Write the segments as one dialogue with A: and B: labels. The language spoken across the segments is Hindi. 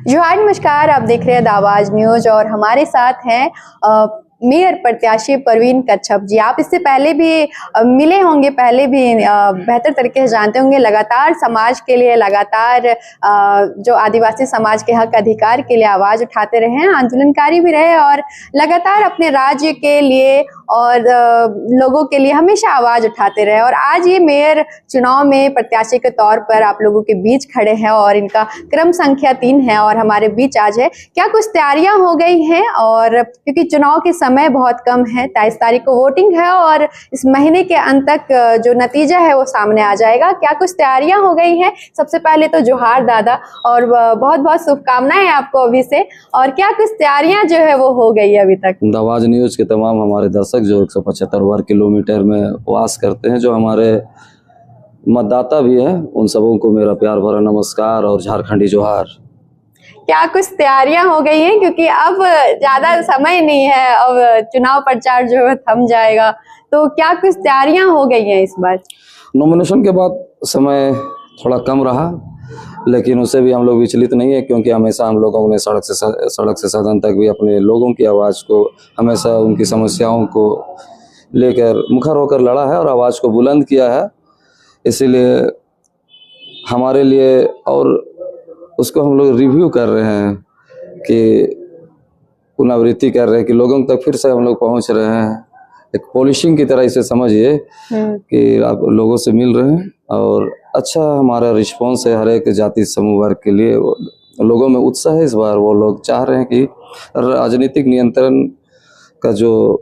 A: जोहार, नमस्कार। आप देख रहे हैं द आवाज न्यूज और हमारे साथ हैं मेयर प्रत्याशी परवीन कच्छप जी। आप इससे पहले भी मिले होंगे, पहले भी बेहतर तरीके से जानते होंगे। लगातार समाज के लिए, लगातार जो आदिवासी समाज के हक अधिकार के लिए आवाज उठाते रहे हैं, आंदोलनकारी भी रहे और लगातार अपने राज्य के लिए और लोगों के लिए हमेशा आवाज उठाते रहे। और आज ये मेयर चुनाव में प्रत्याशी के तौर पर आप लोगों के बीच खड़े हैं और इनका क्रम संख्या 3 है और हमारे बीच आज है। क्या कुछ तैयारियां हो गई हैं? और क्योंकि चुनाव के समय बहुत कम है, 23 तारीख को वोटिंग है और इस महीने के अंत तक जो नतीजा है वो सामने आ जाएगा। क्या कुछ तैयारियां हो गई हैं? सबसे पहले तो जोहार दादा और बहुत बहुत शुभकामनाएं आपको अभी से। और क्या कुछ तैयारियां जो है वो हो गई है अभी तक?
B: आवाज न्यूज के तमाम हमारे दर्शक जो 175 वर्ग किलोमीटर में वास करते हैं, जो हमारे मतदाता भी हैं, उन सबों को मेरा प्यार भरा नमस्कार और झारखंडी जोहार।
A: क्या कुछ तैयारियां हो गई हैं? क्योंकि अब ज्यादा समय नहीं है, अब चुनाव प्रचार जो है थम जाएगा, तो क्या कुछ तैयारियां हो गई हैं इस बार?
B: नॉमिनेशन के बाद समय थोड़ा कम रहा, लेकिन उससे भी हम लोग विचलित नहीं है, क्योंकि हमेशा हम लोगों ने सड़क से सदन तक भी अपने लोगों की आवाज़ को, हमेशा उनकी समस्याओं को लेकर मुखर होकर लड़ा है और आवाज़ को बुलंद किया है। इसीलिए हमारे लिए, और उसको हम लोग रिव्यू कर रहे हैं कि पुनरावृत्ति कर रहे हैं कि लोगों तक फिर से हम लोग पहुंच रहे हैं। एक पॉलिशिंग की तरह इसे समझिए कि आप लोगों से मिल रहे हैं और अच्छा हमारा रिस्पॉन्स है। हर एक जाति समूह वर्ग के लिए लोगों में उत्साह है इस बार। वो लोग चाह रहे हैं कि राजनीतिक नियंत्रण का जो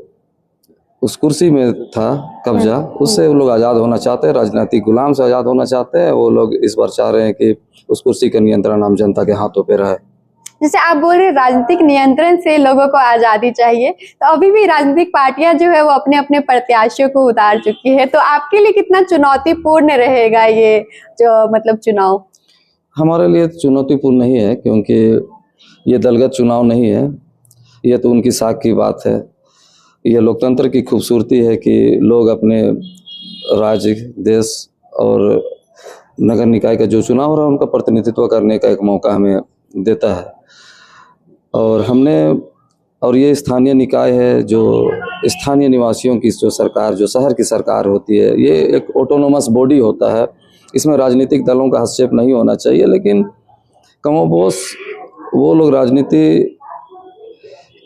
B: उस कुर्सी में था कब्जा, उससे वो लोग आज़ाद होना चाहते हैं, राजनीतिक गुलाम से आज़ाद होना चाहते हैं। वो लोग इस बार चाह रहे हैं कि उस कुर्सी का नियंत्रण आम जनता के हाथों पे रहे।
A: जैसे आप बोल रहे हैं राजनीतिक नियंत्रण से लोगों को आज़ादी चाहिए, तो अभी भी राजनीतिक पार्टियां जो है वो अपने अपने प्रत्याशियों को उतार चुकी है, तो आपके लिए कितना चुनौतीपूर्ण रहेगा ये जो मतलब चुनाव?
B: हमारे लिए चुनौतीपूर्ण नहीं है, क्योंकि ये दलगत चुनाव नहीं है। ये तो उनकी साख की बात है। ये लोकतंत्र की खूबसूरती है कि लोग अपने राज्य, देश और नगर निकाय का जो चुनाव हो रहा है उनका प्रतिनिधित्व करने का एक मौका हमें देता है। और ये स्थानीय निकाय है, जो स्थानीय निवासियों की जो सरकार, जो शहर की सरकार होती है, ये एक ऑटोनोमस बॉडी होता है। इसमें राजनीतिक दलों का हस्तक्षेप नहीं होना चाहिए, लेकिन कमोबेश वो लोग राजनीति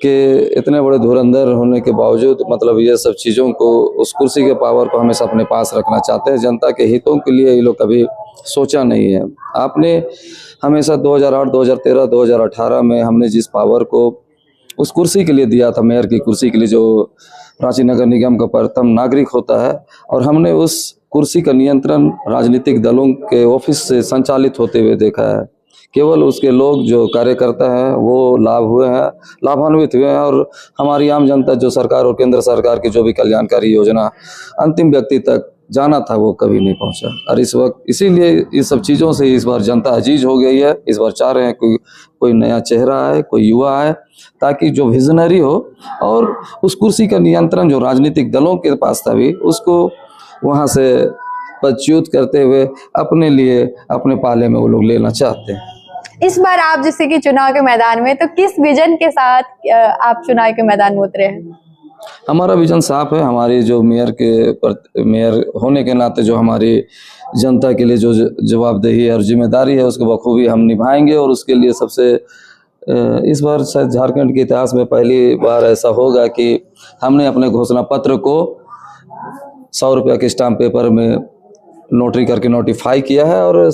B: के इतने बड़े धुरंधर होने के बावजूद मतलब ये सब चीज़ों को, उस कुर्सी के पावर को हमेशा अपने पास रखना चाहते हैं। जनता के हितों के लिए ये लोग कभी सोचा नहीं है। आपने हमेशा 2008, 2013, 2018 में हमने जिस पावर को उस कुर्सी के लिए दिया था, मेयर की कुर्सी के लिए, जो रांची नगर निगम का प्रथम नागरिक होता है, और हमने उस कुर्सी का नियंत्रण राजनीतिक दलों के ऑफिस से संचालित होते हुए देखा है। केवल उसके लोग जो कार्यकर्ता हैं वो लाभान्वित हुए हैं, और हमारी आम जनता, जो सरकार और केंद्र सरकार की जो भी कल्याणकारी योजना अंतिम व्यक्ति तक जाना था, वो कभी नहीं पहुंचा। और इस वक्त इसीलिए इस सब चीज़ों से इस बार जनता अजीज हो गई है। इस बार चाह रहे हैं कोई नया चेहरा आए, कोई युवा आए, ताकि जो विजनरी हो और उस कुर्सी का नियंत्रण जो राजनीतिक दलों के पास था भी, उसको वहाँ से पदच्युत करते हुए अपने लिए, अपने पाले में वो लोग लेना चाहते हैं।
A: इस बार आप जैसे कि चुनाव के मैदान में, तो किस विजन के साथ आप चुनाव के मैदान में उतरे हैं?
B: हमारा विजन साफ है। हमारी जो मेयर होने के नाते जो हमारी जनता के लिए जो जवाबदेही और जिम्मेदारी है, उसको बखूबी हम निभाएंगे। और उसके लिए सबसे इस बार शायद झारखंड के इतिहास में पहली बार ऐसा होगा कि हमने अपने घोषणा पत्र को 100 रुपये के स्टाम्प पेपर में नोटरी करके नोटिफाई किया है, और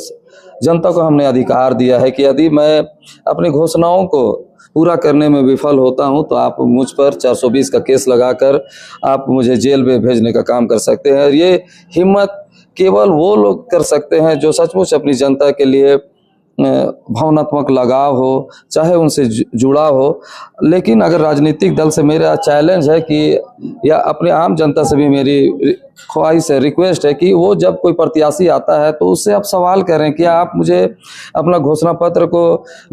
B: जनता को हमने अधिकार दिया है कि यदि मैं अपनी घोषणाओं को पूरा करने में विफल होता हूं, तो आप मुझ पर 420 का केस लगाकर आप मुझे जेल में भेजने का काम कर सकते हैं। और ये हिम्मत केवल वो लोग कर सकते हैं जो सचमुच अपनी जनता के लिए भावनात्मक लगाव हो, चाहे उनसे जुड़ाव हो। लेकिन अगर राजनीतिक दल से मेरा चैलेंज है कि, या अपने आम जनता से भी मेरी ख्वाहिश है, रिक्वेस्ट है कि वो जब कोई प्रत्याशी आता है तो उससे आप सवाल करें कि आप मुझे अपना घोषणा पत्र को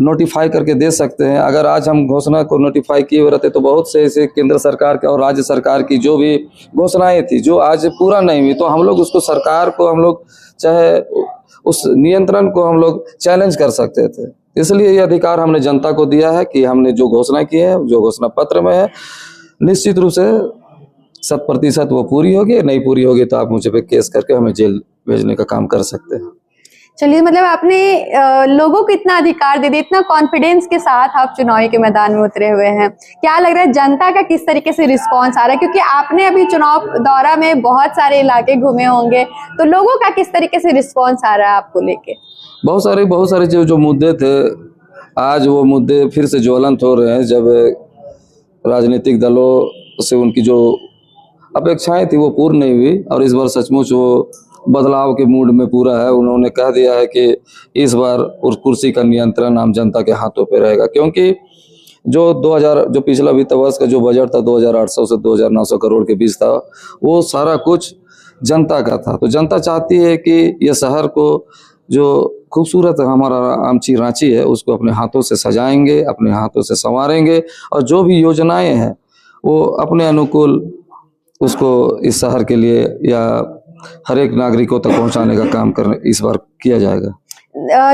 B: नोटिफाई करके दे सकते हैं। अगर आज हम घोषणा को नोटिफाई किए हुए रहते तो बहुत से ऐसे केंद्र सरकार के और राज्य सरकार की जो भी घोषणाएं थी जो आज पूरा नहीं हुई, तो हम लोग उसको, सरकार को हम लोग, चाहे उस नियंत्रण को हम लोग चैलेंज कर सकते थे। इसलिए ये अधिकार हमने जनता को दिया है कि हमने जो घोषणा की है, जो घोषणा पत्र में है, निश्चित रूप से 100% वो पूरी होगी। नहीं पूरी होगी तो आप मुझे पे केस करके हमें जेल भेजने का काम कर सकते हैं।
A: चलिए, मतलब आपने लोगों को इतना अधिकार दे दिया, इतना कॉन्फिडेंस के साथ आप चुनावी के मैदान में उतरे हुए हैं। क्या लग रहा है जनता का किस तरीके से रिस्पांस आ रहा है? क्योंकि आपने अभी चुनाव दौरा में बहुत सारे इलाके घूमे होंगे, तो लोगों का किस तरीके से रिस्पांस आ रहा है आपको लेके?
B: बहुत सारे जो मुद्दे थे, आज वो मुद्दे फिर से ज्वलंत हो रहे हैं। जब राजनीतिक दलों से उनकी जो अपेक्षाएं थी वो पूर्ण नहीं हुई, और इस बार सचमुच वो बदलाव के मूड में पूरा है। उन्होंने कह दिया है कि इस बार उस कुर्सी का नियंत्रण आम जनता के हाथों पे रहेगा, क्योंकि जो पिछला वित्त वर्ष का जो बजट था 2800 से 2900 करोड़ के बीच था, वो सारा कुछ जनता का था। तो जनता चाहती है कि ये शहर को, जो खूबसूरत हमारा आमची रांची है, उसको अपने हाथों से सजाएंगे, अपने हाथों से संवारेंगे, और जो भी योजनाएं हैं वो अपने अनुकूल उसको इस शहर के लिए या हर एक नागरिकों तक पहुंचाने का काम करने इस बार किया जाएगा।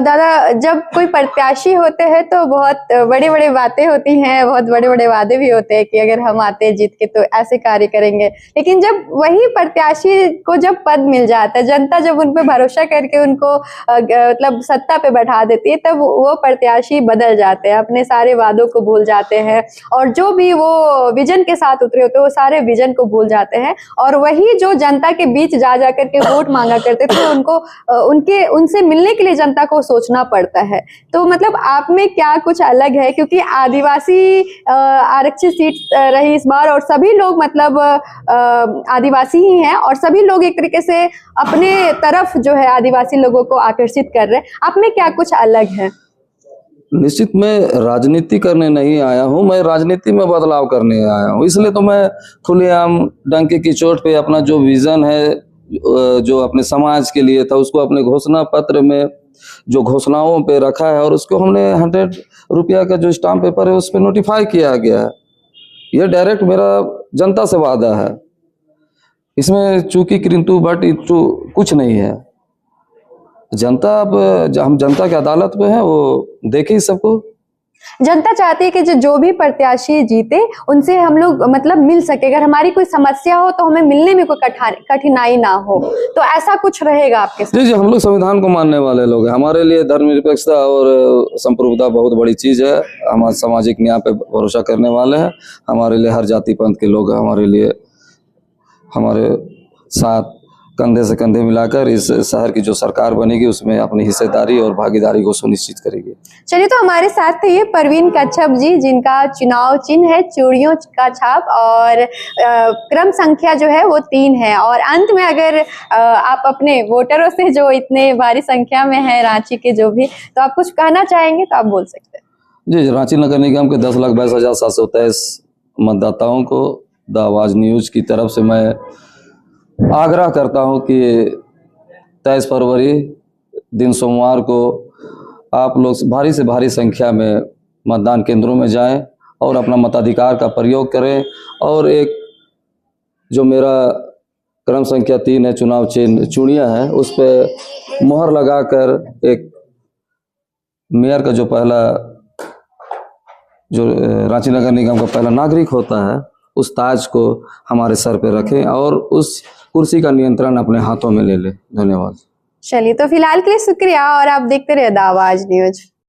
A: दादा, जब कोई प्रत्याशी होते हैं तो बहुत बड़ी बड़ी बातें होती हैं, बहुत बड़े बड़े वादे भी होते हैं कि अगर हम आते जीत के तो ऐसे कार्य करेंगे। लेकिन जब वही प्रत्याशी को जब पद मिल जाता है, जनता जब उन पे भरोसा करके उनको मतलब सत्ता पे बैठा देती है, तब वो प्रत्याशी बदल जाते हैं, अपने सारे वादों को भूल जाते हैं, और जो भी वो विजन के साथ उतरे होते हैं वो सारे विजन को भूल जाते हैं। और वही जो जनता के बीच जा करके वोट मांगा करते थे, उनको उनसे मिलने के लिए जनता को सोचना पड़ता है। तो मतलब आप में क्या कुछ अलग है? क्योंकि आदिवासी आरक्षित सीट रही इस बार, और सभी लोग मतलब आदिवासी ही हैं, और सभी लोग एक तरीके से अपने तरफ जो है आदिवासी लोगों को आकर्षित कर रहे हैं। आप में क्या कुछ अलग है?
B: निश्चित मैं राजनीति करने नहीं आया हूं, मैं राजनीति में बदलाव करने आया हूं। इसलिए तो मैं खुलेआम डंके की चोट पे अपना जो विजन है, जो अपने समाज के लिए था, उसको अपने घोषणा पत्र में जो घोषणाओं पे रखा है, और उसको हमने 100 रुपया का जो स्टाम्प पेपर है उस पर नोटिफाई किया गया है। ये डायरेक्ट मेरा जनता से वादा है, इसमें चूंकि किंतु बट कुछ नहीं है। जनता, अब हम जनता की अदालत में है, वो देखे इस सबको।
A: जनता चाहती है कि जो भी प्रत्याशी जीते उनसे हम लोग मतलब मिल सके, अगर हमारी कोई समस्या हो तो हमें मिलने में कोई कठिनाई ना हो, तो ऐसा कुछ रहेगा आपके साथ?
B: जी, हम लोग संविधान को मानने वाले लोग हैं। हमारे लिए धर्मनिरपेक्षता और संप्रभुता बहुत बड़ी चीज है। हम सामाजिक न्याय पे भरोसा करने वाले हैं। हमारे लिए हर जाति पंथ के लोग हमारे लिए, हमारे साथ कंधे से कंधे मिलाकर इस शहर की जो सरकार बनेगी उसमें अपनी हिस्सेदारी और भागीदारी को सुनिश्चित करेगी।
A: चलिए, तो हमारे साथ थे ये परवीन कच्छप जी, जिनका चुनाव चिन्ह है चूड़ियों का छाप, और क्रम संख्या जो है वो 3 है। और अंत में अगर आप अपने वोटरों से, जो इतने भारी संख्या में है रांची के जो भी, तो आप कुछ कहना चाहेंगे तो आप बोल सकते हैं।
B: जी, रांची नगर निगम के 10,22,723 मतदाताओं को द आवाज न्यूज की तरफ से मैं आग्रह करता हूं कि 23 फरवरी दिन सोमवार को आप लोग भारी से भारी संख्या में मतदान केंद्रों में जाएं और अपना मताधिकार का प्रयोग करें। और एक जो मेरा क्रम संख्या 3 है, चुनाव चिन्ह चूड़ियां है, उस पर मुहर लगाकर एक मेयर का जो पहला, जो रांची नगर निगम का पहला नागरिक होता है, उस ताज को हमारे सर पे रखें और उस कुर्सी का नियंत्रण अपने हाथों में ले लें। धन्यवाद।
A: चलिए, तो फिलहाल के लिए शुक्रिया, और आप देखते रहिए द आवाज न्यूज।